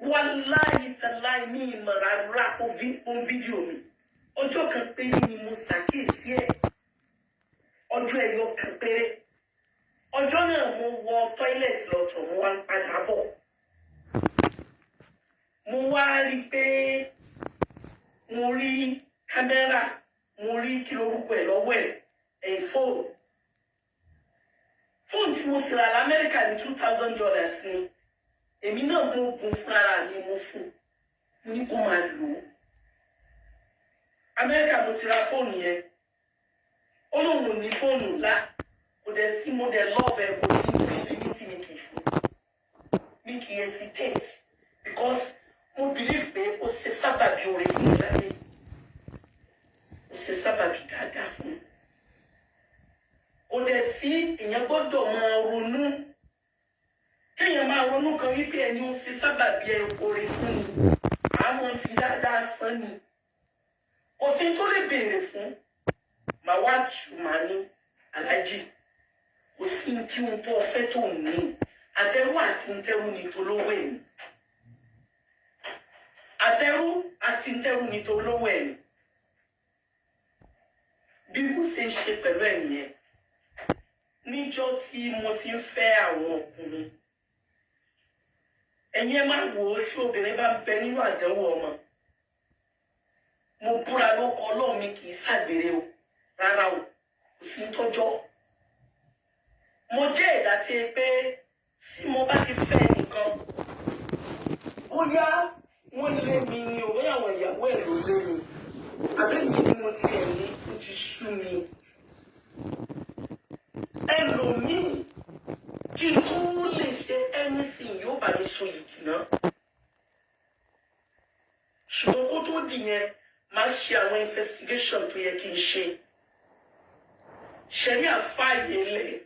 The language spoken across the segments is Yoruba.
Wallahi tallahi mi marara o video mi. Ọjọ́ kan péré ni mo ṣàkíyèsí ẹ̀. Ọjọ́ ẹyọ kan péré. Ọjọ́ náà mo wọ toilet lọ́tọ̀ mo wá ń padà bọ̀. Mo wá rí pé mo rí kámẹ́rà, mo rí kí lorúkọ ẹ̀ lọ́wọ́ ẹ̀ fóònù. Fóònù tí mo sì rà l'Amẹ́ríkà ní $2,000 ni. Èmi náà mo bùn fúnra mi mo fún ní kó máa lò ó. Amẹ́ríkà mo ti ra fóònù yẹn. Ó lóun ní fóònù ńlá. Kò dẹ̀ sí mo dẹ̀ love ẹ̀ kò sí ability mi kì í fún. Mi kì í hesitate because mo believe pé ó ṣe sábàbí oore fún mi láyé. Ó ṣe sábàbí dáadáa fún mi. Kò dẹ̀ sí èèyàn gbọ́dọ̀ máa ronú. Kéèyàn máa ronú kan wípé ẹni ó ṣe sábàbí oore fún mi. Àwọn fi dáadáa san ni. Kò sí tó lè béèrè fún. Màá wá tù màá ní aláàjì. Kò sí kí n tó fẹ́ tó ní. Àtẹrú àti ntẹrú ni tolówó ẹ̀mí. Àtẹrú àti ntẹrú ni tolówó ẹ̀mí. Bí mo ṣe ṣe pẹ̀lú ẹ̀mí ẹ̀. Níjọ́ tí mo ti ń fẹ́ àwọn ọkùnrin. Ẹ̀yin ẹ máa wò ó tí obìnrin bá ń bẹ nínú àdánwò ọmọ. Mo búra lóko Ọlọ́run mi kì í ṣàgbèrè o. Rárá o, kò sí tọ́jọ́. Mo jẹ́ ẹ̀dá tí pé tí mo bá ti fẹ́ nìkan. Bóyá wọ́n lé mi ni o, bóyá àwọn ìyàwó ẹ̀ ló lé mi. Àbẹ́mi ni mo ti ẹ̀ ní ó ti sú mi. Ẹlòmíì kí n tó lè ṣe anything yóò bá mi so yìí náà. Ṣùgbọ́n kó tó di yẹn, máa ṣe àwọn investigation tó yẹ kí n ṣe. Ṣẹ̀rí àfáàyè lẹ̀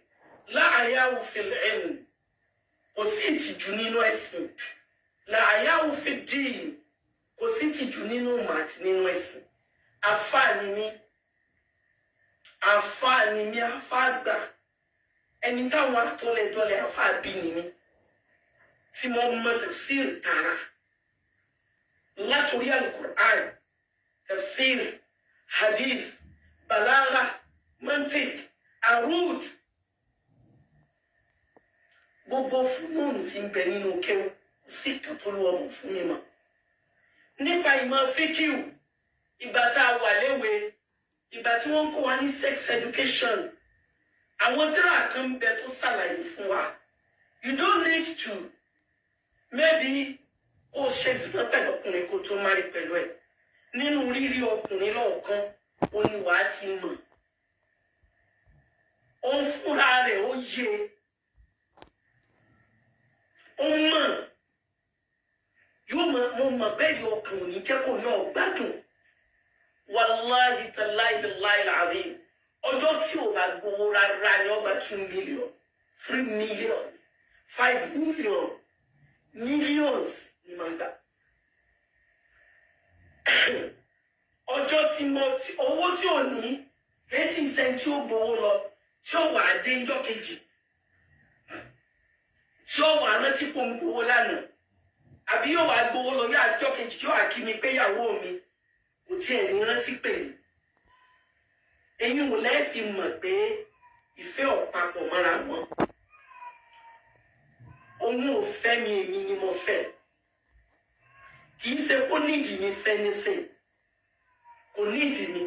láàyàwó fil ilm. Kò sí ìtìjú nínú ẹ̀sìn. Láàyàwó fid din. Kò sí ìtìjú nínú màtí nínú ẹ̀sìn. Àfáà ni mí. Àfáà ni mí, àfáà gbà. Ẹni táwọn atọ́lẹ̀dọ́lẹ̀ àfáà bí ni mí. Tí mo mọ tafsir tààrà. Látòrí al-Qur'an, tafsir, hadith, balagha, mantiq, arud. Gbogbo fúnmọ́ọ̀nù tí ń bẹ nínú kéwú sí kan tó lọ́wọ́ mọ̀ fún mi mọ̀. Nípa ìmọ̀ fíkíù, ìgbà tá a wà léwe, ìgbà tí wọ́n kọ́ wa ní sex education, àwọn tírà kan ń bẹ tó ṣàlàyé fún wa. You don't need to maybe ó ṣe zìnà pẹ̀lú ọkùnrin kó tó má rí pẹ̀lú ẹ̀. Nínú rírí ọkùnrin lọ́ọ̀kan, ó ní wàá ti mọ̀. Ó ń fúnra rẹ̀ ó yé. Ó mọ̀. Yóò mọ̀ bẹ́ẹ̀ yọ ọkàn òní jẹ́ kó náà gbádùn. Wallahi tallahi billahi al-azim. Ọjọ́ tí ò bá gbowó rárá ni ọba 2 million, 3 million, 5 million, millions ni màá gbà. Ọjọ́ tí owó tí ò ní lẹ́sìn ìṣẹ́ tí ó gbowó lọ tí ó wà dé ńjọ́ kejì tí ó wà rántí kó ń gbowó lánàá àbí yóò wá gbowó lọ yá àjọ kejì yóò wá kí mi pé ìyàwó mi kò tiẹ̀ ní rántí pè mí. Ẹ̀yin ò lẹ́ẹ̀fi mọ̀ pé ìfẹ́ ọ̀pápọ̀ mọ́ra wọn. Òun ò fẹ́ mi, èmi ni mo fẹ́. Kì í ṣe kó nídìí mi fẹ́ nífẹ̀ẹ́. Kò nídìí mi.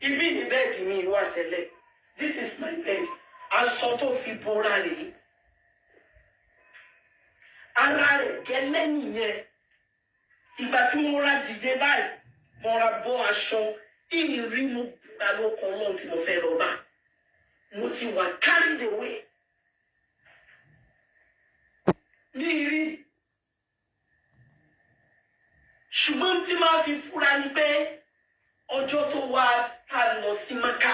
Ibi ni bẹ́ẹ̀dì mi wà tẹ́lẹ̀. This is my bed. Aṣọ tó fi bora rèé. Ara rẹ̀ gẹ́lẹ́ nìyẹn. Ìgbà tí mo ra dìde báyìí, mo ra bọ́ aṣọ. Ìrírí mo búra lọ́kàn Ọlọ́run tí mo fẹ́ lọ bá. Mo ti wà carried away. Nírí. Ṣùgbọ́n tí máa fi fúra ni pé ọjọ́ tó wá ká lọ sí Mẹ́kà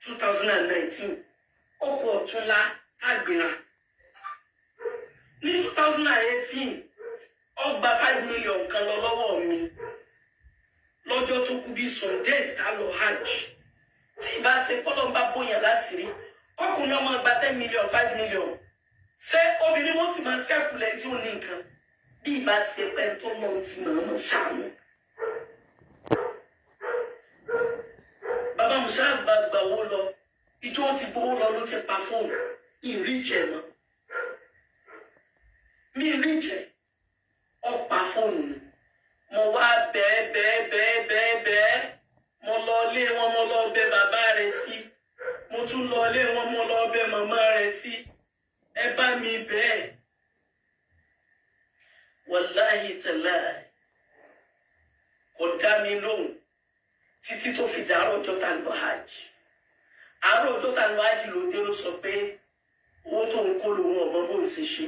2019 ọkọ̀ ọ̀túnla àgbèrà. Ní 2018 ọgbà 5 million kan lọ lọ́wọ́ mi. Lọ́jọ́ tó kú bí some days ká lọ hajj. Tí ìbá ṣe pọ́lọ́ bá bóyá láṣìírí, kọ́kùnrin ọmọ gba 10 million, 5 million. Ṣé obìnrin wọ́n sì máa ṣẹ́kùlẹ̀ tí ó ní nǹkan? bí ìbá ṣe pẹ́ tó lọ ti mọ̀ọ́mọ̀ ṣàánú. Bàbá Musharraf bá gba owó lọ ìjọ ti gbowó lọ ló ti pa fóònù ìrí ìjẹ mọ́ mi rí ìjẹ ọ̀pá fóònù ni mo wá bẹ́ẹ̀ mo lọ lé wọn mo lọ bẹ̀ bàbá rẹ̀ sí mo tún lọ lé wọn mo lọ bẹ̀ màmá rẹ̀ sí ẹ bá mi bẹ́ẹ̀ wàláhì tàláhì kò dá mi lóhùn títí tó fi dàárọ̀ ọjọ́ tá lọ hajj àárọ̀ ọjọ́ tá lọ hajj ló dé ló sọ pé owó tó ń kó lòun ọmọ bó ń ṣe ṣe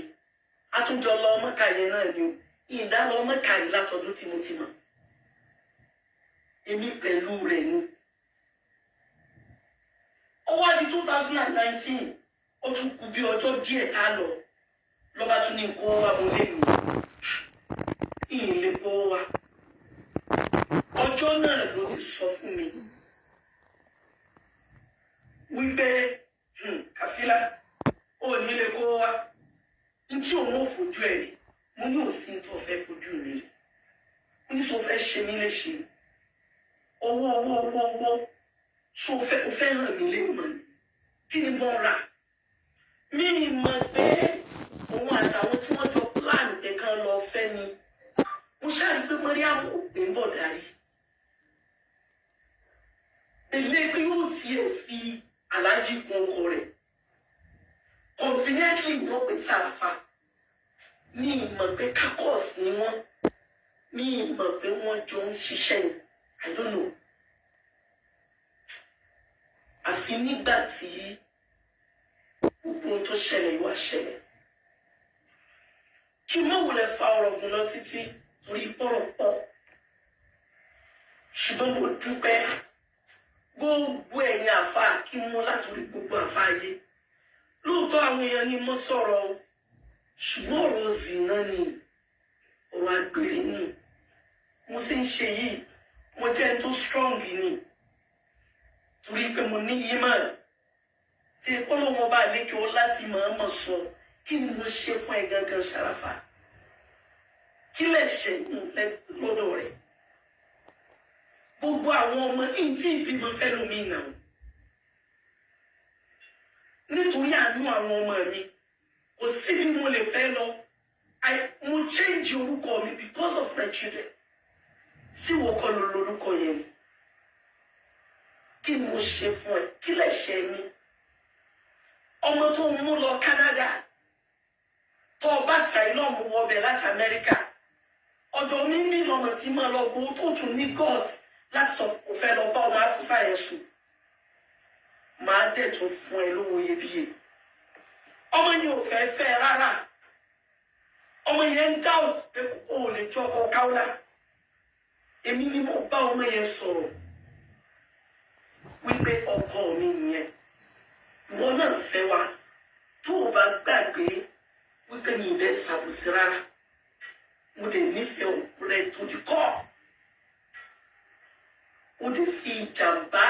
àtúnjọ lọ Mẹ́kà yẹn náà ni ìdá lọ Mẹ́kà yìí látọdún tí mo ti mọ̀ èmi pẹ̀lú rẹ̀ ni ó wá di 2019 ó tún kù bí ọjọ́ díẹ̀ tá lọ lọ́ba tún ní kó wá mo lé mi ìyìn lè kó wá ọjọ́ náà ló ti sọ fún mi wípé Kàfílà ó ní lè kó wá ntí òun ò fojú ẹ̀ rí mo ní òsín tó fẹ́ fojú mi rí mo ní sọ fẹ́ ṣe mí léṣe owó so fẹ́ hàn mí lé mọ́ ni kí ni mo rà mí mọ̀ pé òun àtàwọn tí wọ́n jọ plan ẹ̀kan lọ fẹ́ ni mo ṣáàrí pé Mariam ò pé ń bọ̀ darí ilé pé yóò tiẹ̀ fi aláàjì kún ọkọ rẹ̀ conveniently wọ́n pè Sàràfà ní ìmọ̀ pé kakọ́s ni wọ́n ní ìmọ̀ pé wọ́n jọ ń ṣiṣẹ́ ni I don't know àfi nígbà tí gbogbo ohun tó ṣẹlẹ̀ yóò ṣẹlẹ̀ kí n má wulẹ̀ fa ọ̀rọ̀ gùn lọ títí torí pọ̀rọ̀ pọ̀ ṣùgbọ́n mo dúpẹ́ gbogbo ẹ̀yin àfa kí n mú látòrí gbogbo àfa ayé lóòótọ́ àwọn èèyàn ni mo sọ̀rọ̀ o ṣùgbọ́n ọ̀rọ̀ zìnà ni ọ̀rọ̀ àgbèrè ni mo sì ń ṣe yìí mo jẹ́ ẹni tó strong ni torí pé mo ní yímọ̀ tí ọlọ́wọ́ bá lékè ó láti mọ̀ọ́mọ̀ sọ kí ni mo ṣe fún ẹ gangan Ṣàràfà kí lè ṣe lọ́dọ̀ rẹ̀ gbogbo àwọn ọmọ ní tí ìbímọ fẹ́ lómi náà nítorí àánú àwọn ọmọ mi kò sí bí mo lè fẹ́ lọ mo change orúkọ mi because of my children sí wọ́n kọ́ ló lórúkọ yẹn ni kí ni mo ṣe fún ẹ kí lè ṣe mí ọmọ tó ń mú lọ Canada tó ọba sàìlọ́ọ̀mù wọbẹ̀ láti Amẹ́ríkà ọ̀dọ̀ mi ń bí lọ́mọ tí máa lọ gbowó tó tún ní God láti sọ kò fẹ́ lọ bá ọmọ Áfíríkà yẹn sùn máa dẹ̀ tó fún ẹ lówó iyebíye ọmọ yẹn ò fẹ́ fẹ́ rárá ọmọ yẹn ń doubt pé o ò lè jọ ọkọ Káúlà èmi ni mo bá ọmọ yẹn sọ̀rọ̀ wípé ọkọ mi nìyẹn ìwọ náà fẹ́ wa tó o bá gbàgbé wípé mi ì bẹ́ ṣàbùsí rárá mo lè nífẹ̀ẹ́ rẹ tó di kọ́ o lè fi ìjàmbá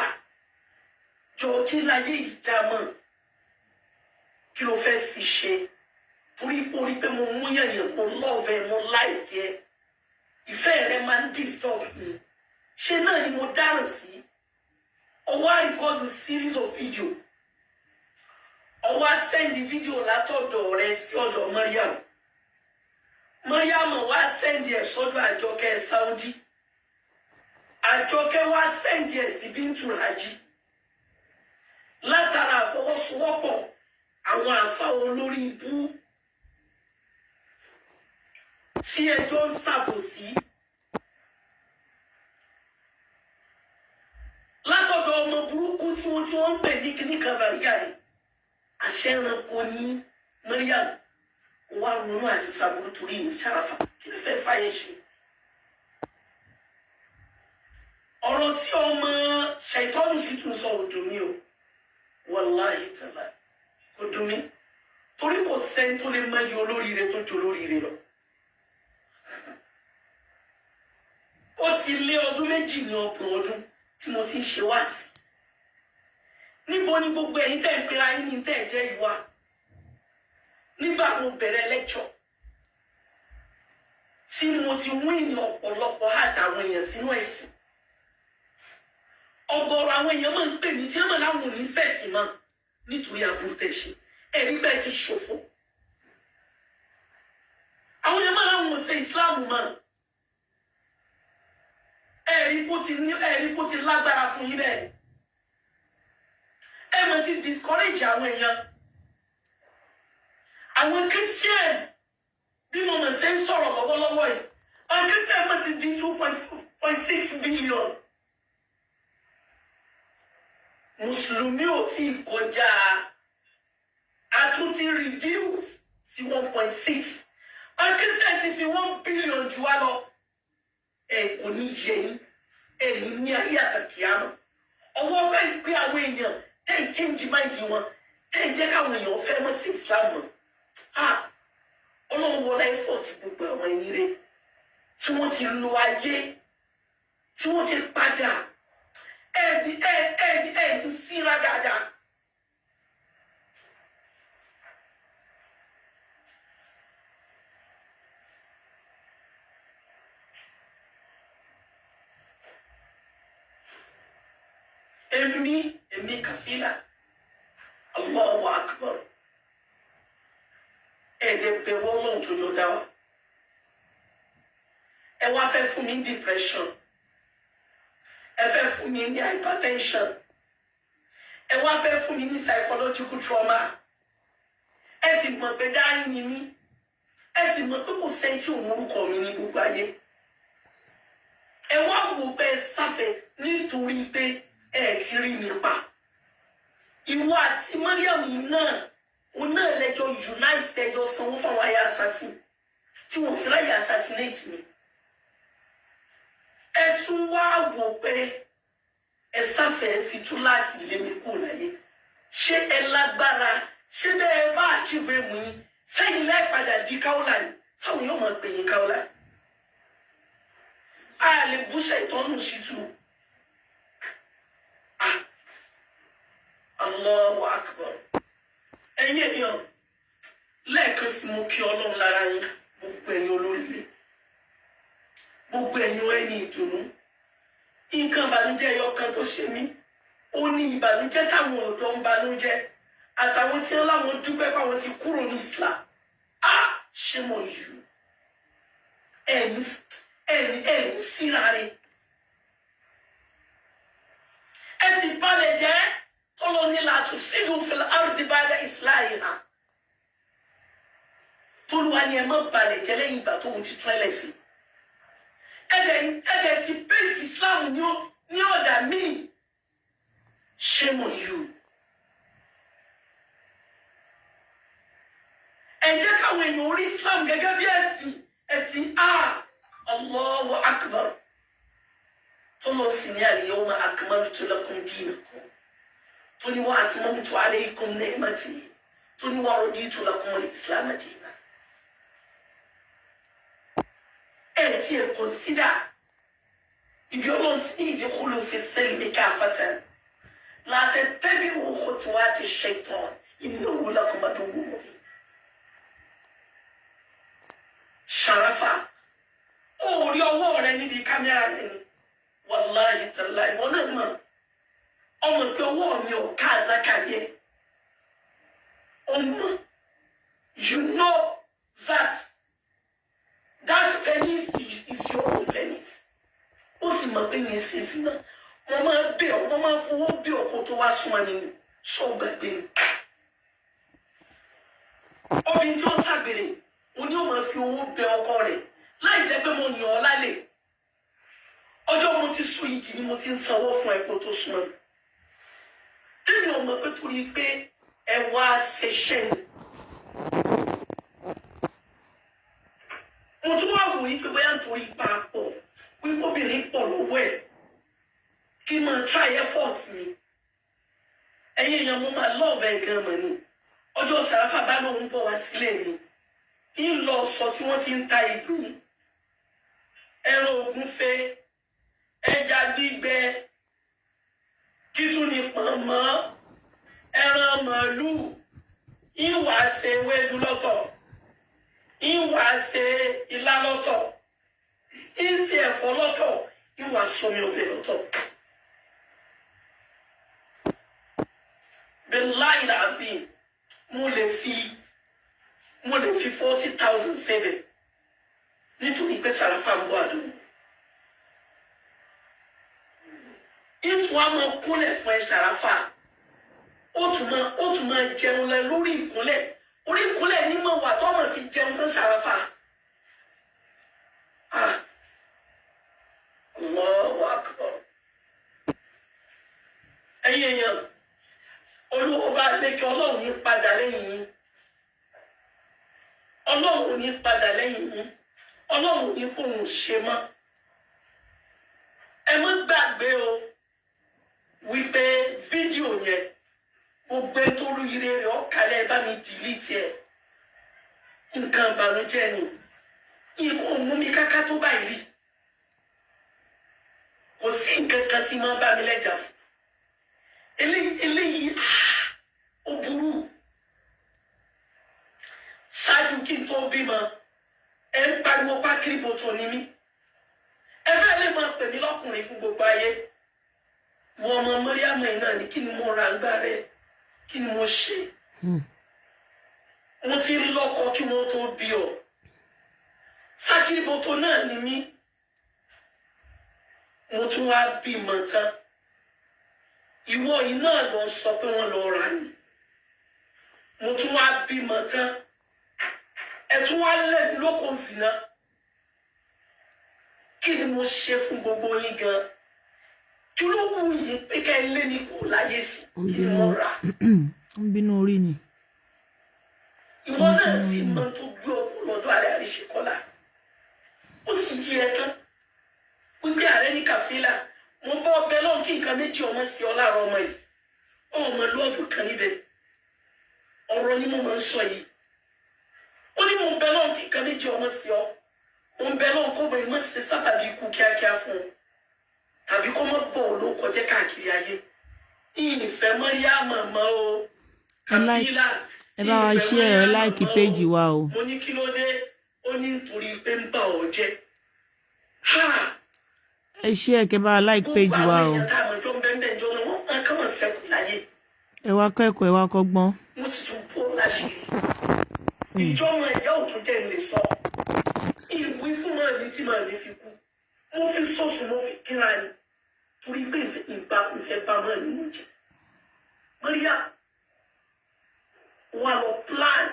jọ kí láyé ìjàmọ̀ kí ló fẹ́ fi ṣe torí pé mo mú yẹ̀yẹ̀ mo lọ́ọ̀fẹ́ mo láìkẹ́ ìfẹ́ rẹ máa ń disturb mi ṣe náà ni mo dáràn sí ọwọ́ àríkọ́dù series of video ọwọ́ sẹ́ndì fídíò látọ̀dọ̀ rẹ sí ọ̀dọ̀ Mariam wá sẹ́ndì ẹ̀ sọ́dọ̀ Àjọkẹ́ Saudi Àjọkẹ́ wá sẹ́ndì ẹ̀ sí Bíntu Rájí látara àfọwọ́sowọ́pọ̀ àwọn àfa olórí ibú tí ẹjọ́ ń ṣàbòsí látọ̀dọ̀ ọmọ burúkú tí wọ́n ń pè ní kíníkà bàrígà yìí àṣẹ ẹranko ní Mariam wà ronú àti sàbúrú torí ìwé Ṣàràfà kí ló fẹ́ fàyè ṣe ọ̀rọ̀ tí ọmọ ṣàìtọ́nù sì tún sọ òdò mi o wàláhì tàlá kò dùn mí torí kò sẹ́ni tó lè máa yọ olóríire tó jọ olóríire lọ. ó ti lé ọdún méjì ní ọgbọ̀n ọdún tí mo ti ń ṣe wáàsí níbo ni gbogbo ẹ̀yin tẹ́ ń pera yín ní tẹ́ ẹ̀ jẹ́ ìwà nígbà mo bẹ̀rẹ̀ lẹ́kṣọ̀ tí mo ti win ọ̀pọ̀lọpọ̀ àtàwọn èèyàn sínú ẹ̀sìn. Ọ̀gọ̀rọ̀ àwọn èèyàn máa ń pè mí tí wọ́n máa láwọn ò ní fẹ̀sìn mọ́ nítorí aburú tẹ̀ ṣe. Ẹ̀rí bẹ́ẹ̀ ti ṣòfò. Àwọn èèyàn máa láwọn ò ṣe ìsìláàmù mọ́. Ẹ̀rí kó ti lágbára fún yín bẹ́ẹ̀. Ẹ máa ti discourage àwọn èèyàn. Àwọn Christian bí mo mọ̀ ṣe ń sọ̀rọ̀ lọ́wọ́lọ́wọ́ yìí. Àwọn Christian máa ti di 2.6 billion. Mùsùlùmí ò tí ì kọjá àtúntí reduce sí 1.6. Àwọn Christian ti fi 1 billion jù wá lọ. Ẹ kò ní yẹ yín. Ẹ̀yin ní ayé àtàkìyàmọ̀. Ọwọ́ bá ìpín àwọn èèyàn tẹ́ ì change mind wọn. Tẹ́ ì jẹ́ káwọn èèyàn fẹ́ mọ́ sí Islam mọ́. Ọlọ́run wọlé effort gbogbo àwọn ẹni rẹ̀ tí wọ́n ti lo ayé tí wọ́n ti padà ẹ̀ẹ́dì síra dáadáa. Èmi kàfílà Allahu Akbar. Ẹ̀ẹ́dẹ̀ bẹ̀rù Ọlọ́run tó ló dá wa. Ẹ wá fẹ́ fún mi ní depression. Ẹ fẹ́ fún mi ní hypertension. Ẹ wá fẹ́ fún mi ní psychological trauma. Ẹ sì mọ̀ pé dáhìn ni mí. Ẹ sì mọ̀ pé kò sẹ́ni tí òun orúkọ mi ní gbogbo ayé. Ẹ wá wò pé sáfẹ́ nítorí pé ẹ ti rí mi pa. Ìwọ àti Mariam náà òun náà lẹ́jọ́ unite ẹjọ́ sanwó fáwọn ayé assassin tí wọ́n fi láyé assassinate mi. Ẹ tún wá wò pé ẹ sáfẹ́ fi túláàsì lé mi kú láyé. Ṣé ẹ lágbára? Ṣé bẹ́ẹ̀ bá àjíwé mu yín? Sẹ́yìn lẹ́ẹ̀padà di káwọ́lá ni sáwọn yóò máa pè yín káwọ́lá. A lè búṣẹ̀ ìtọ́nù sí tù. Allahu Akbar. Ẹ̀yin èèyàn lẹ́ẹ̀kan sí mo kí Ọlọ́run lára yín gbogbo ẹ̀yin olóríire gbogbo ẹ̀yin ẹni ìdùnnú. Nǹkan ìbànújẹ́ ẹyọ kan tó ṣe mí ó ní ìbànújẹ́ táwọn ọ̀dọ́ ń banújẹ́ àtàwọn tí wọ́n láwọn dúpẹ́ báwọn ti kúrò ní Islam. Ṣé mo yù ẹ̀yin síra rẹ̀ ẹ sì balẹ̀ jẹ́ tọ́lọ́ni láti sílù fìlà àrùdìbàdà ìsìláyìnà. Tolúwa ni ẹ má balẹ̀ jẹ́ lẹ́yìn ìgbà tóun ti tún ẹlẹ́sìn. Ẹ̀dẹ̀ ti bẹ́ẹ̀sì Islam ní ọ̀dà míì. Shame on you. Ẹ jẹ́ káwọn èèyàn orí Islam gẹ́gẹ́ bí ẹ̀sìn Allahu Akbar. Tọ́lọ́ sì ní al-yawma akmaltu lakum dinakum. Toni wa atmamtu alaykum ni'mati. Toni wa raditu lakum al-Islam dinan. Ti ẹ consider ibi Ọlọ́run ti ní ìdíkùlù fi silmi kaffatan. La tattabi'u khutuwati ash-shaytan innahu lakum aduwwun mubin. Sharafa orí ọwọ́ rẹ níbi kámẹ́rà rẹ ni wàláhì tàláhì wọn náà mọ̀ ọmọ pé ọwọ́ mi ò ká àzákàyẹ ọmọ you know that penis is your own penis. Ó sì mọ̀ pé yẹn sì sí náà wọ́n máa bẹ̀ ọ́ wọ́n máa fowó bẹ̀ ọ́ kó tó wá sún wa nínú sọ́ọ̀gbàgbé ni. Obìnrin tí ó ṣàgbèrè òní ò máa fi owó bẹ ọkọ rẹ̀ láì jẹ́ pé mo yàn ọ́ lálẹ́. Ọjọ́ mo ti sún igi ni mo ti ń sanwó fún ẹ kó tó sún ẹ. Tẹ́lẹ̀ ọmọ pé torí pé ẹ wá ṣẹṣẹ́ ni. Mo tún wá wò yí pé bóyá nítorí ipa pọ̀ wípé obìnrin pọ̀ lọ́wọ́ ẹ̀ kí n máa try effort mi. Ẹ̀yin èèyàn mo máa love ẹ̀ gan mọ̀ ni. Ọjọ́ Sàráfà bá lóun bọ̀ wá sílé mi. Ń lọ sọ tí wọ́n ti ń ta ìgbín. Ẹran ògúnfe, ẹja gbígbẹ, títún ní pọ̀nmọ́, ẹran màálù, ìwà ṣe ewédú lọ́tọ̀, ìwà ṣe ilá lọ́tọ̀, ìsì ẹ̀fọ́ lọ́tọ̀ ìwà sọmi ọbẹ̀ lọ́tọ̀. Billahi al-azim mo lè fi 40,000 sẹ́bẹ̀ nítorí pé Sàràfà ń bọ̀ àdúgbò. Ìtún àmọ́ kúnlẹ̀ fún ẹ Sàràfà ó tún máa jẹun lẹ lórí ìkúnlẹ̀ orí ìkúnlẹ̀ ní mọ̀ wà tó mọ̀ fi jẹun fún Sàràfà. Allahu Akbar. Ẹ̀yin èèyàn Olúwa bá lékè Ọlọ́run ní padà lẹ́yìn yín. Ọlọ́run ní padà lẹ́yìn yín. Ọlọ́run ní kò ń ṣe mọ́. Ẹ má gbàgbé o wípé fídíò yẹn gbogbo tó rú ire rẹ̀ ọ̀kálẹ̀ bá mi dìlítì ẹ̀. Nǹkan ìbànújẹ́ ni. Nǹkan mú mi káká tó báyìí rí. Kò sí nǹkan kan tí máa bá mi lẹ́jà fún. Eléyìí ó burú. Ṣáájú kí n tó bímọ ẹ ń pariwo pákírí bòtò ní mí. Ẹ fẹ́ lè máa pè mí lọ́kùnrin fún gbogbo ayé. Wọ́n ọmọ Mọ́ríàmù yìí náà ní kí ni mo ra ńgbà rẹ̀ kí ni mo ṣe. Mo ti rí lọ́kọ kí wọ́n tó bí ọ. Sákírí bòtò náà ní mí. Mo tún wá bímọ tán. Ìwọ yìí náà lọ sọ pé wọ́n lọ rà ní. Mo tún wá bímọ tán. Ẹ tún wá lẹ́nu lóko zìnà. Kí ni mo ṣe fún gbogbo yín gan? Kí ló wù yín pé ká ilé ní kò láyé sí kí ni wọ́n rà? Ó ń bínú orí ni. Ìwọ náà sì mọ tó gbé ọkùnrin lọ́dọ̀ àrẹ àríṣekọ́lá. Ó sì yí ẹ tán. Wípé ààrẹ ní kàfílà mo bọ́ ọbẹ̀ lọ́hùn kí nǹkan méjì ọmọ sí ọ láàárọ̀ ọmọ yìí ọmọ lọ́ọ̀dù kan níbẹ̀ ọ̀rọ̀ ni mo máa ń sọ yìí ó ní mo ń bẹ lọ́hùn kí nǹkan méjì ọmọ sí ọ mo ń bẹ lọ́hùn kó bẹ̀rẹ̀ mọ́ ṣe sábàbí ikú kíákíá fún un tàbí kó mọ́ bọ̀ ló kọjá káàkiri ayé ìfẹ́ Màríàmù mọ́ o kàfílà ẹ bá wa ṣe ẹ láìkí péjì wa o. mo ní kí ló dé ó ní nítorí pé ń bà ọ́ jẹ́ ẹ ṣe ẹ kẹ bá like page wa o. Ẹ wá kẹ́kọ̀ọ́ ẹ wá kọ́gbọ́n. Mo sì tún bó láṣìírí. Ìjọba ẹ̀yà òtún jẹ́ ilé sọ. Ìwé fún máa ní tí máa ní fi kú. Mo fi sọ́ọ̀sù mo fi kíra ni. Torí pé ìfẹ́ bá máa ní mo jẹ. Mọ́ríyá wà lọ plan.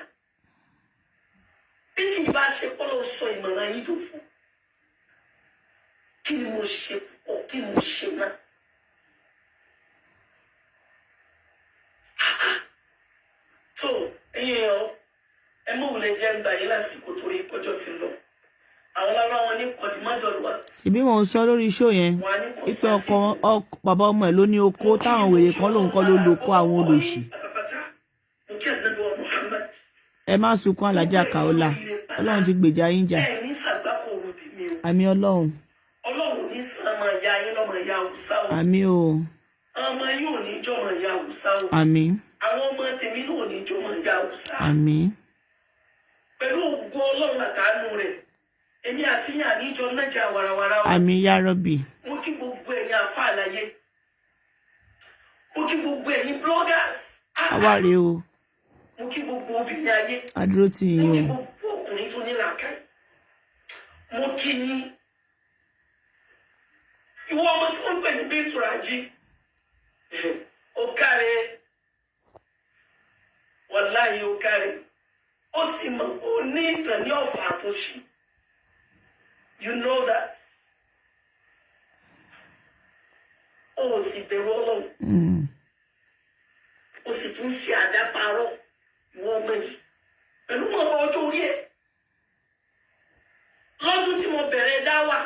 Bí kì í bá ṣe kọ́ lọ sọ ìmọ̀ràn yìí tó fún. Kí ni mo ṣe pọ̀ kí ni mo ṣe náà? So, ẹ̀yin ọ̀ ẹ mọ̀ wùlẹ̀ jẹ́ ń gbà yín lásìkò torí ìpọ́jọ́ ti lọ. Àwọn lára wọn ní kọ̀dìmọ́dọ̀lù wa. Ìbí wọn sọ lórí iṣó yẹn wípé ọkọ bàbá ọmọ ẹ̀ ló ní oko táwọn wèrè kan lòun kọ́ ló lóko àwọn olóṣì. Ẹ má sunkún Alájà Kaola Ọlọ́run ti gbèjà yín jà. Àmì Ọlọ́run. Ọlọ́run ní sàmà ìyá yín lọ́mọ ìyá Hausa o. Àmì o. Ọmọ yín ò ní jọmọ ìyá Hausa o. Àmì. Àwọn ọmọ tèmi náà ò ní jọmọ ìyá Hausa. Àmì. Pẹ̀lú ògo Ọlọ́run àtàánú rẹ̀, èmi àti yín àníjọ nájà warawara o. Àmì ya Rọ́bì. Mo kí gbogbo ẹ̀yin àfáà láyé. Mo kí gbogbo ẹ̀yin bloggers. Àwa rèé o. Mo kí gbogbo obìnrin ayé. Adúró tì yín o. Mo kí gbogbo ọkùnrin tó ní làákàyè. Mo kí yín. Ìwọ ọmọ tí wọ́n ń pè ní Bintu Raji ó káre wàláhì ó káre ó sì mọ̀ ó ní ìtàn ní Ọ̀fà àtòṣì you know that ó sì bẹ̀rù Ọlọ́run ó sì tún ṣe àdáparọ́ ìwọ ọmọ yìí pẹ̀lú mọ̀ ọjọ́ orí ẹ̀ lọ́dún tí mo bẹ̀rẹ̀ dáwà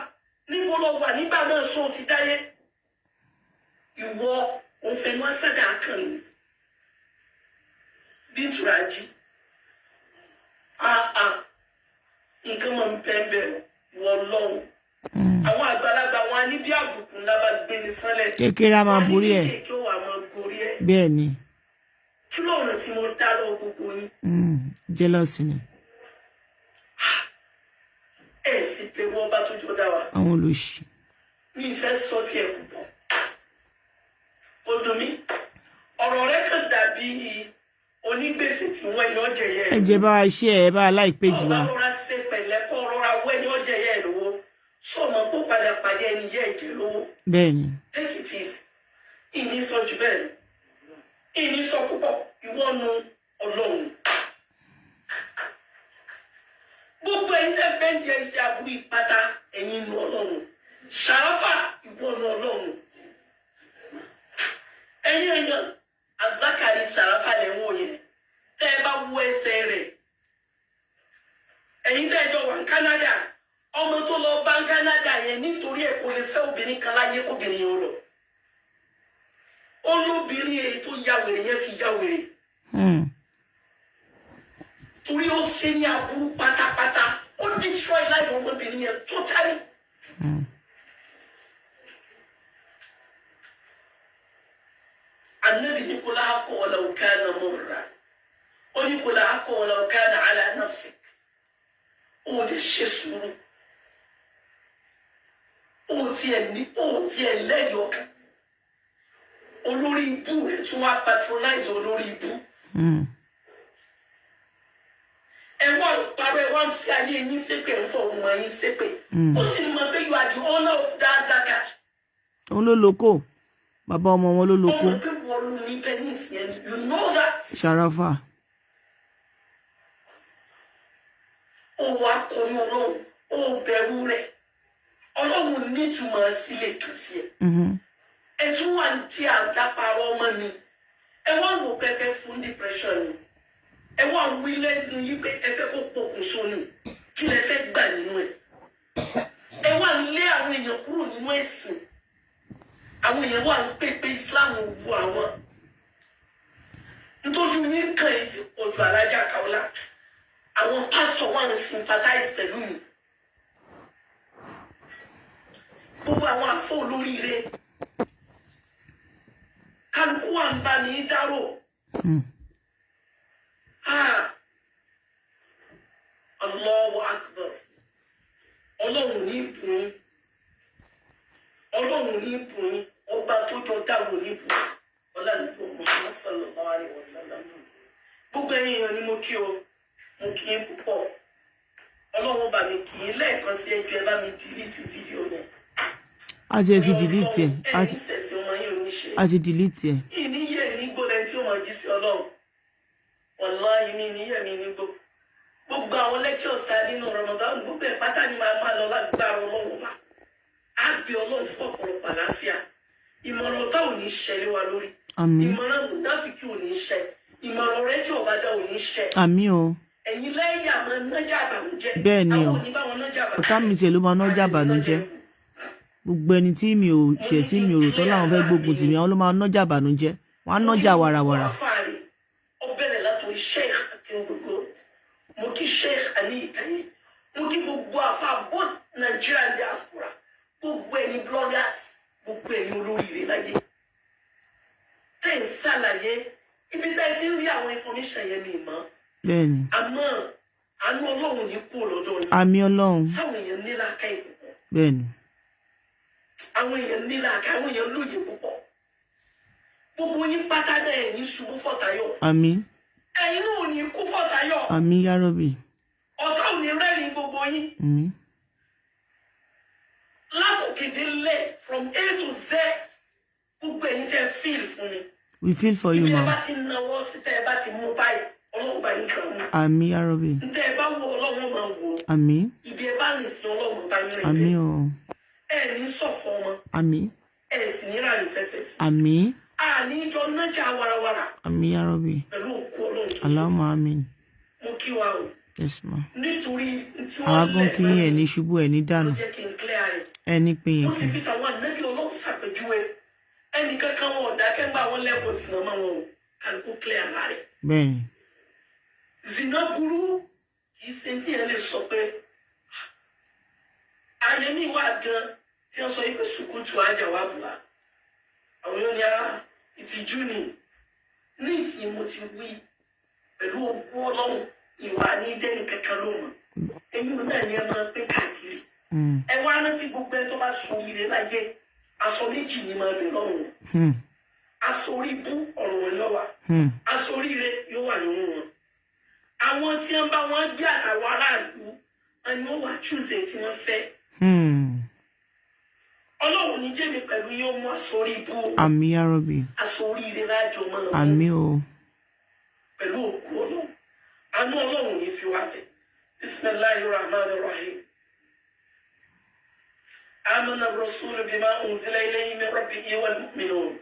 níbo lọ wà nígbà náà sọ ti dáyé ìwọ òfin wọn sẹdá kan ní Bintu Raji nǹkan mọ̀ ń pẹ́ńbẹ́ wọ lọ́wọ́ àwọn àgbàlagbà wọn ní bí àbùkù ńlá bá gbé ní sánlẹ̀ kékeré a máa borí ẹ̀ bẹ́ẹ̀ ni kí lóòrùn tí mo dá lọ gbogbo yín jealousy ni ẹ̀ sì pé wọ́n bá tó jọ dá wa. àwọn olóṣì. Mi fẹ́ sọ tí ẹ púpọ̀. Ó dùn mí. Ọ̀rọ̀ rẹ̀ kàn dàbí onígbèsè tí wọ́n ẹni ọ̀jẹ̀ yẹ. ẹ jẹ́ bá wa ṣe ẹ bá wa láìpẹ́ jù wá. Ọba rọra ṣe pẹ̀lẹ́ kọ́ rọra wọ́ ẹni ọ̀jẹ̀ yẹ lówó. Sọ̀mọ́ kó padà pàdé ẹni yẹ ẹ̀jẹ̀ lówó. bẹ́ẹ̀ni. Take it easy. Ìní sọ jù bẹ́ẹ̀. Ìní sọ púpọ̀ ìwọ nu Ọlọ́run. Gbogbo ẹ̀yin tẹ́ fẹ́ jẹ iṣẹ́ aburú ìpátá ẹ̀yin nu Ọlọ́run. Ṣàráfà ìwọ nu Ọlọ́run. Ẹ̀yin èèyàn Azakari Ṣàráfà lẹ́wọ̀n yẹn. Tẹ́ ẹ bá wú ẹsẹ̀ rẹ̀. Ẹ̀yin tẹ́ ẹ jọ wà ní Canada. Ọmọ tó lọ bá ní Canada yẹn nítorí ẹ̀ kò lè fẹ́ obìnrin kan láyé kóbìnrin yẹn lọ. Olóbìnrin èyí tó ya wèrè yẹn fi ya wèrè. Torí ó ṣe ní aburú pátápátá. Ó destroy life ọmọbìnrin yẹn totally. Annabi ní kò láhàkọ̀ walau kana murra. Ó ní kò láhàkọ̀ walau kana ala nafsik. Ó lè ṣe sùúrù. Ó tiẹ̀ lẹ́yìn ọkàn. Olórí ibú rẹ̀ tún wá patronize olórí ibú. Ẹ wá parọ́ ẹ wá ń fi ayé yín ṣépè ń fọ ọmọ yín ṣépè. Ó sì mọ̀ pé you are the owner of that zakat. òun ló lóko bàbá ọmọ wọn ló lóko. Ọmọ pé wọ́n lù ní penis yẹn, you know that. Ṣàráfà. Ó wá kọ́ni Ọlọ́run, ó bẹ̀rù rẹ̀. Ọlọ́run ní ìtumọ̀ sílẹ̀ kan sí ẹ. Ẹ tún wà ní tí àdáparọ́ ọmọ mi. Ẹ wá wò pé ẹ fẹ́ fún depression ni. Ẹ wá wí lẹ́nu yí pé ẹ fẹ́ kó pokùnso ni. Kí lẹ fẹ́ gbà nínú ẹ̀? Ẹ wá lé àwọn èèyàn kúrò nínú ẹ̀sìn. Àwọn èèyàn wà ń pè pé Islam wu àwọn. Nítorí yín kàn yìí ti pọ̀jù Alájà Kaola. Àwọn pásítọ̀ wà ń sympathize pẹ̀lú mi. Gbogbo àwọn àfọ olóríire. Kálukú wà ń bá mi dárò. Allahu Akbar. Ọlọ́run ní ìbùn. Ọlọ́run ní ìbùn. Ọba tó jọ dáwò ní ìbùn. Ọlọ́run Muhammad sallallahu alaihi wasallam. Gbogbo ẹ̀yin èèyàn ni mo kí o. Mo kí yín púpọ̀. Ọlọ́run bá mi kí yín lẹ́ẹ̀kan sí ẹjọ́ ẹ bá mi delete fídíò náà. a jẹ́ fi delete ẹ̀. a ti delete ẹ̀. Ìníyẹ̀ ní gbọ́dọ̀ tí ó máa jí sí Ọlọ́run. Wallahi mi níyẹ̀ mi nígbó. Gbogbo àwọn lectures ta nínú Ramadan gbogbo ẹ̀ pátá ni máa lọ lágbára Ọlọ́run wa. Á bí Ọlọ́run fún ọ̀pọ̀lọpọ̀ àlàáfíà. Ìmọ̀ràn ọ̀tá ò ní ṣẹlẹ̀ wa lórí. Ìmọ̀ràn mùdáfíkì ò ní ṣẹ. Ìmọ̀ràn rẹ̀ tí ọ̀bá dá ò ní ṣẹ. Àmín o. Ẹ̀yin lẹ́yìn àmọ́ nájà àbànújẹ́. Bẹ́ẹ̀ ni o. Àwọn òní bá wọn nájà àbànújẹ́. Ọ̀tá mi tiẹ̀ ló máa nájà àbànújẹ́. Gbogbo ẹni tí mi ò ṣe tí mi ò rò tọ́ láwọn fẹ́ gbógun tì mí àwọn ló máa nájà àbànújẹ́. Wọ́n á nájà wàràwàrà. Ó bẹ̀rẹ̀ látòrí Sheikh Akíngbogbo. Mo kí Sheikh Ali Ikaye. Mo kí gbogbo àfa both Nigerian diaspora. Gbogbo ẹni bloggers. Gbogbo ẹni olóríire láyé. Tẹ́ ń ṣàlàyé ibi tá ẹ ti ń rí àwọn information yẹn mi mọ́. Bẹ́ẹ̀ni. Àmọ́ àánú Ọlọ́run ní kú lọ́dọ̀ yín. Àmín Ọlọ́run. Sáwọn èèyàn nílà ká ìpùpọ̀. Bẹ́ẹ̀ni. Àwọn èèyàn nílà ká àwọn èèyàn lóye púpọ̀. Gbogbo yín pátá náà ẹ̀yin ṣubú fọ̀tayọ̀. Àmín. Ẹ̀yin náà ò ní kú fọ̀tayọ̀. Àmín ya Rabbi. Ọ̀tá ò ní rẹ́rìn gbogbo yín. Látòkèdè lẹ̀ from A to Z. Gbogbo ẹ̀yin tẹ́ fíìl fún mi. We feel for you, Ibi ẹ ma. bá ti náwó sí tẹ́ ẹ bá ti mú báyìí, Ọlọ́run bá yín kàn mú. Àmín ya Rabbi. Ntẹ́ ẹ bá wo Ọlọ́run máa wò. Àmín. Ibi ẹ bá rìn sí Ọlọ́run bá yín rìn. Àmín o. Ẹ ní sọ̀fọ̀ ọmọ. Àmín. Ẹ sì ní ra ìfẹsẹ̀ sí. Àmín. Àní ìjọ nájà warawara. Àmín ya Rabbi. Pẹ̀lú òkú Ọlọ́run tó. Allahumma àmín. Mo kí wa o. Yes, ma. Nítorí tí wọ́n Àwọn kí ẹ̀ ní ṣubú ẹ̀ ní dànù. ló jẹ́ kí n clear rẹ̀. Ẹ ní pín Mo yín sì fún. fi tàwọn ànábì Ọlọ́run ṣàpèjúwe. Ẹnì kankan wọn ọ̀dà kẹ́gbà wọn lẹ́kọ̀ọ́ sí ọmọ wọn o. Kálukú clear ara rẹ̀. Bẹ́ẹ̀ni. Zina burú kì í ṣe tí ẹ lè sọ pé àyẹ̀mí wà gan tí wọ́n sọ yìí pé sùkútù àjà wà bùrà. Àwọn yóò ní ìtìjú ni. Ní ìsìn mo ti wí pẹ̀lú ogún Ọlọ́run ìwà ní jẹ́ni kankan ló mọ̀. Ẹ̀yin náà ni ẹ máa pé káàkiri. ẹ wá rántí gbogbo ẹ tó bá so ire láyé aṣọ méjì ni máa bẹ lọ́rùn aṣọ orí bú ọ̀rọ̀ wọn lọ́wọ́ aṣọ oríire yóò wà nínú wọn àwọn tí wọ́n bá wọn gbé àtàwọn aráàlú ẹni wọ́n wá chúùsẹ tí wọ́n fẹ́ Ọlọ́run ní jẹ́mi pẹ̀lú yóò mú aṣọ orí bú àmín ya Rabbi aṣọ oríire lájọ mọ́ àmín o pẹ̀lú òkú Ọlọ́run àánú Ọlọ́run ní fi wá bẹ̀ Bismillahirrahmanirrahim. آمن الرسول بما أنزل إليه من ربه والمؤمنون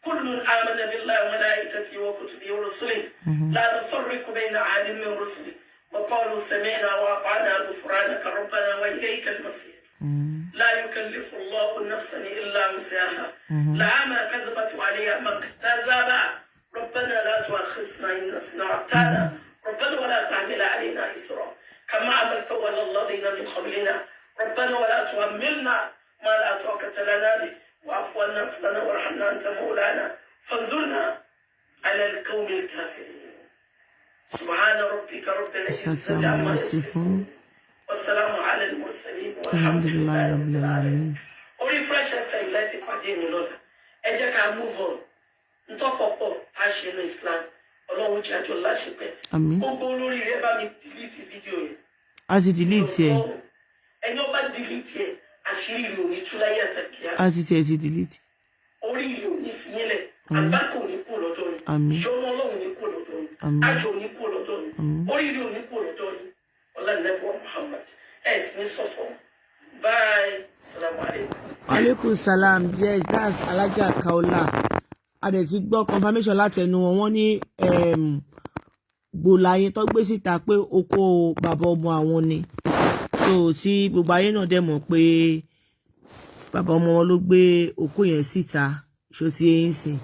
كل آمن بالله وملائكته وكتبه ورسله لا نفرق بين أحد من رسله وقالوا سمعنا وأطعنا غفرانك ربنا وإليك المصير لا يكلف الله نفسا إلا وسعها لها ما كسبت عليها ما اكتسب ربنا لا تؤاخذنا إن نسينا وأخطأنا ربنا ولا تحمل علينا إصرا كما عملت على الذين من قبلنا ربنا ولا تحملنا ما لا طاقة لنا به واعف عنا فلنا وارحمنا أنت مولانا فانصرنا على القوم الكافرين سبحان ربك رب العزة عما يصفون والسلام على المرسلين الحمد لله رب العالمين. orí Fresh FM láti pàdé mi lọ́la ẹ jẹ́ ká move on ntọ́pọ̀pọ̀ a ṣe ní Islam Ọlọ́run jẹ́ àjọ láṣepẹ́ gbogbo olórí rẹ bá mi delete fídíò yẹn a ti delete ẹ ẹni ọba delete ẹ àṣírí rẹ ò ní tú láyé àtàkìá a ti tẹ̀ ti delete orí rẹ ò ní fi yín lẹ̀ àgbákò ò ní kú lọ́dọ̀ yìí ìṣọ́nà Ọlọ́run ní kú lọ́dọ̀ yìí àjọ ò ní kú lọ́dọ̀ yìí orí rẹ ò ní kú lọ́dọ̀ yìí ọlọ́nẹ́bọ̀ Muhammad ẹ̀ sì ní sọ̀fọ̀ bye salamu alaikum. aleykum salam yes that's Alhaja Kaola a dẹ̀ ti gbọ́ confirmation láti ẹnu wọn wọ́n ní gbòòláyé tó gbé síta pé oko bàbá ọmọ àwọn ni so tí gbogbo ayé náà dẹ̀ mọ̀ pé bàbá ọmọ wọn ló gbé oko yẹn síta ṣó ti yẹn sìn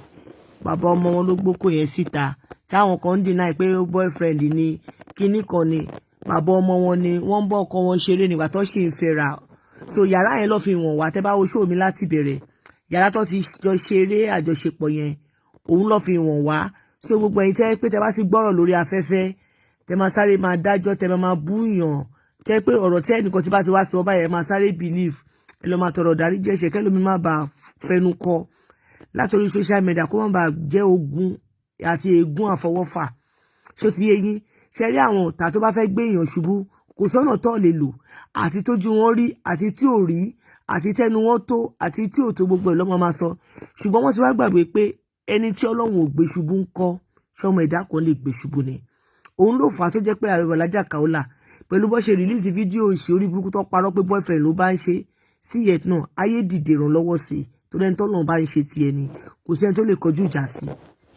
bàbá ọmọ wọn ló gbóko yẹn síta táwọn kan ń deny pé boyfriend ni kinní kan ni bàbá ọmọ wọn ni wọ́n ń bọ́ ọkọ wọn ṣeré nígbà tó ṣì ń fẹ́ra so yàrá yẹn ló fi wọ̀n wá tẹ́ bá wo show mi láti bẹ̀rẹ̀ yàrá tó ti jọ ṣeré àjọṣepọ̀ yẹn òun ló fi wọ̀n wá so gbogbo ẹ̀yin tẹ́ pé tẹ́ bá ti gbọ́rọ̀ lórí afẹ́fẹ́ tẹ́ máa sáré máa dájọ́ tẹ́ máa búyàn tẹ́ pé ọ̀rọ̀ tẹ́ ẹnìkan tí bá ti wá sọ báyẹn máa sáré believe ẹ lọ máa tọrọ dárí jẹ́ṣẹ̀ kẹ́lómi má bàa fẹnu kọ látòrí social media kó má bàa jẹ́ ogun àti ègún àfọwọ́fà ṣó ti yé yín ṣe rí àwọn ọ̀tá tó bá fẹ́ gbé èèyàn ṣubú kò sọ́nà tó lè lò àti tójú wọn rí àti tí ò rí àti tẹnu wọn tó àti tí ò tó gbogbo ẹ̀ lọ́mọ máa sọ ṣùgbọ́n wọ́n ti wá gbàgbé pé ẹni tí Ọlọ́run ò gbé ṣubú ń kọ́ ṣọmọ ẹ̀dá kan lè gbé ṣubú ni òun ló fà á tó jẹ́ pé ààrẹ Alhaja Kaola pẹ̀lú bó ṣe rìlíìsì fídíò ìṣe orí burúkú tó parọ́ pé boyfriend ló bá ń ṣe sí yẹn náà ayé dìde ìrànlọ́wọ́ sí i tó lẹ́ni tó lọ́n bá ń ṣe tiẹ̀ ni kò sẹ́ni tó lè kọjú ìjà sí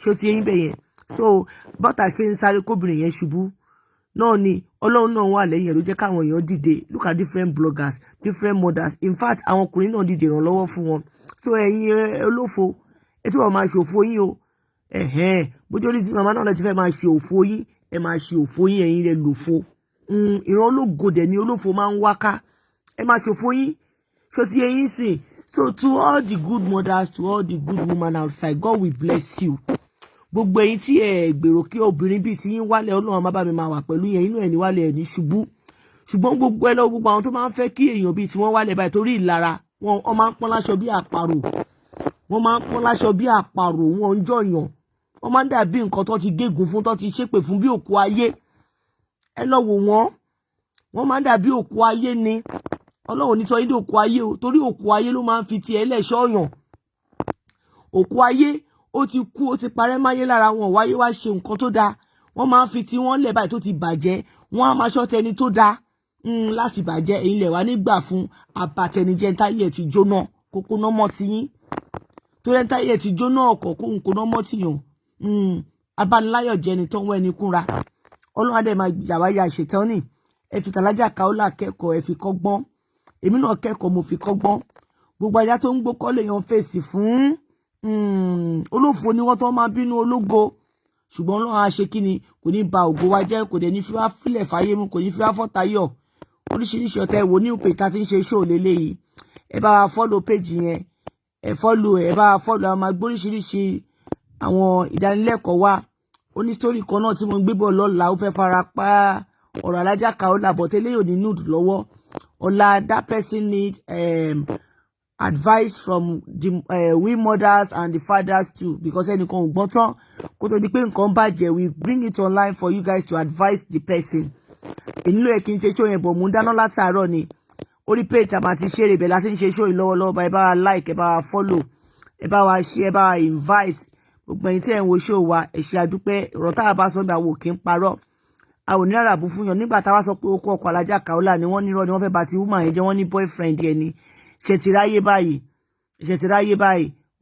ṣó ti yẹn bẹ́ẹ̀ yẹn so bọ́tà ṣe ń sáré kóbìnrin yẹn ṣubú náà ni Ọlọ́run náà wà lẹ́yìn ẹ̀ ló jẹ́ káwọn èèyàn dìde look at different bloggers different mothers in fact àwọn ọkùnrin náà dìde ìrànlọ́wọ́ fún wọn so ẹ̀yin olófo ẹ tí wọ́n máa ṣe òfo yín o bójú orí tí màmá náà lè ti fẹ́ máa ṣe òfo yín ẹ máa ṣe òfo yín ẹ̀yin lẹ lòfo ìran ológo dẹ̀ ni olófo máa ń wáká ẹ máa ṣe òfo yín so ti ẹ̀yin sìn so to all the good mothers to all the good women outside God will bless you gbogbo ẹ̀yin tí ẹ gbèrò kí obìnrin bíi ti yín wálẹ̀ Ọlọ́run má bá mi máa wà pẹ̀lú yẹn inú ẹ̀ ní wálẹ̀ ẹ̀ ní ṣubú ṣùgbọ́n gbogbo ẹ lọ gbogbo àwọn tó máa ń fẹ́ kí èèyàn bíi tí wọ́n wálẹ̀ báyìí torí ìlara wọn máa ń pọ́n láṣọ bí àparò wọ́n máa ń pọ́n láṣọ bí àparò wọn ń jọyàn wọ́n máa ń dàbí nǹkan tó ti gégùn fún tó ti ṣépè fún bí òkú ayé ẹ lọ wò wọ́n máa ń dàbí òkú ayé ni Ọlọ́run ní sọ yín dé òkú ayé o torí òkú ayé ló máa ń fi tiẹ̀ lẹ́ṣọ́yàn òkú ayé ó ti kú ó ti parẹ́ máyé lára wọn wáyé wá ṣe nǹkan tó dáa wọ́n máa ń fi tí wọ́n lẹ̀ báyìí tó ti bàjẹ́ wọ́n á máa ṣọ́tẹ ẹni tó dáa láti bàjẹ́ èyí lẹ̀ wá nígbà fún abatẹnijẹ́ ntáyé ẹ̀ ti jóná kókó náà mọ́ ti yín tó rẹ́ ntáyé ẹ̀ ti jóná ọkọ̀ kókó náà mọ́ ti yàn abániláyọ̀ jẹ́ ẹni tó ń wọ́ ẹni kúnra Ọlọ́run adé máa yàwá ya ṣètàn ní ẹ fi Alhaja Kaola kẹ́kọ̀ọ́ ẹ fi kọ́gbọ́n èmi náà kẹ́kọ̀ọ́ mo fi kọ́gbọ́n gbogbo ajá tó ń gbó kọ́ lèèyàn fèsì fún olófo ni wọ́n tó máa bínú ológo ṣùgbọ́n Ọlọ́run á ṣe kí ni kò ní ba ògo wa jẹ́ kò dẹ̀ ní fi wá fílẹ̀ fáyé mu kò ní fi wá fọ́tayọ̀ oríṣiríṣi ọ̀tá ìwò ní òpè tá ti ń ṣe ṣó lélẹ́yìí ẹ bá wa fọ́lò péjì yẹn ẹ fọ́lò ẹ bá wa fọ́lò àwọn máa gbóríṣiríṣi àwọn ìdánilẹ́kọ̀ọ́ wa onísítórì kan náà tí mo ń gbé bọ̀ lọ́la ó fẹ́ fara pa ọ̀rọ̀ Alhaja Kaola bọ̀ tẹ́lẹ̀ yóò ní nude lọ́wọ́ ọ̀la that person need advice from the we mothers and the fathers too, because ẹnìkan ò gbọ́n tán kó tó di pé nǹkan bàjẹ́. We bring it online for you guys to advise the person. Èyí ló yẹ kí n ṣe show yẹn bọ̀ mú dáná látàárọ̀ ni orí page tàbá ti ṣeré bẹ̀ láti ń ṣe show yìí lọ́wọ́lọ́wọ́ ẹ bá wa like, ẹ bá wa follow, ẹ bá wa share, ẹ bá wa invite gbogbo ẹ̀yin tí ẹ̀ ń wo show wa ẹ ṣé àdúpẹ́. ọ̀rọ̀ tá a bá sọ bí àwọn òkè ń parọ́, a ò ní àràbù fún yan. Nígbà táwa sọ pé ó kó ọkọ̀ Alájà Kaola ni wọ́n ní irọ́ ni wọ́n fẹ́ bá ti woman yẹn jẹ́, wọ́n ní boyfriend yẹn ni. Ṣé ti ráyé báyìí,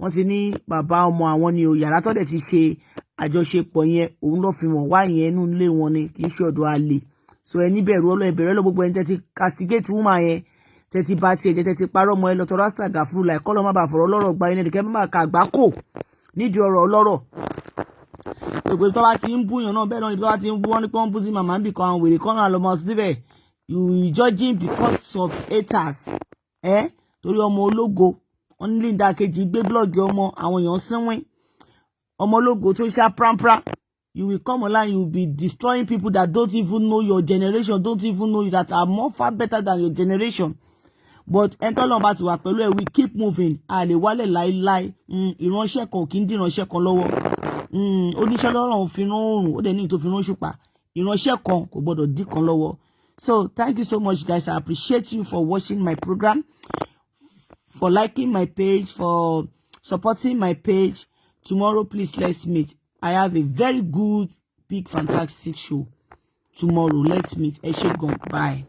wọ́n ti ní bàbá ọmọ àwọn ni o. Yàrá tó dẹ̀ ti ṣe àjọṣepọ̀ yẹn òun ló fi wọ́n wá yẹn nínú ilé wọn ni, kì í ṣe ọ̀dọ̀ àlè. So ẹni bẹ̀rù Ọlọ́run, bẹ̀rù Ọlọ́run gbogbo ẹni tẹ́ ti castigate woman yẹn, tẹ́ ti bá tiẹ̀ jẹ́, tẹ́ ti parọ́ ọmọ ẹ lọ tọrọ astagafuru láì kọ́ lọ́ má bàa fọ̀rọ̀ ọlọ́rọ̀ gba ẹni ẹ̀dẹ̀kẹ́ má ka àgbákò nídìí ọ̀rọ̀ ọlọ́rọ̀. Gbogbo tó bá ti ń bú yàn náà bẹ́ẹ̀ náà ni tó bá ti ń bú wọn ní pé wọ́n bú sí màmá ń bì kan àwọn wèrè kan náà lọ́mọ síbẹ̀. You judging because of haters. Torí ọmọ ológo wọn ní Linda Kejì gbé blọọgì ọmọ àwọn èèyàn sínwín. Ọmọ ológo tó ṣá prampra. You will come online, you will be destroying people that don't even know your generation, don't even know you, that are more far better than your generation. But ẹ̀ńtọ́ lọ́nà bá ti wà pẹ̀lú ẹ̀, we keep moving. A lè wálẹ̀ láíláí. Ìránṣẹ́ kan kì í dín ìránṣẹ́ kan lọ́wọ́. Oníṣẹ́ lọ́rùn fi rán oòrùn, ó dẹ̀ ní tó fi rán òṣùpá. Ìránṣẹ́ kan kò gbọdọ̀ dí kan lọ́wọ́. So thank you so much, guys. I appreciate you for watching my program, for liking my page, for supporting my page. Tomorrow, please let's meet. I have a very good, big, fantastic show tomorrow. Let's meet. Ẹ ṣé gan. Bye.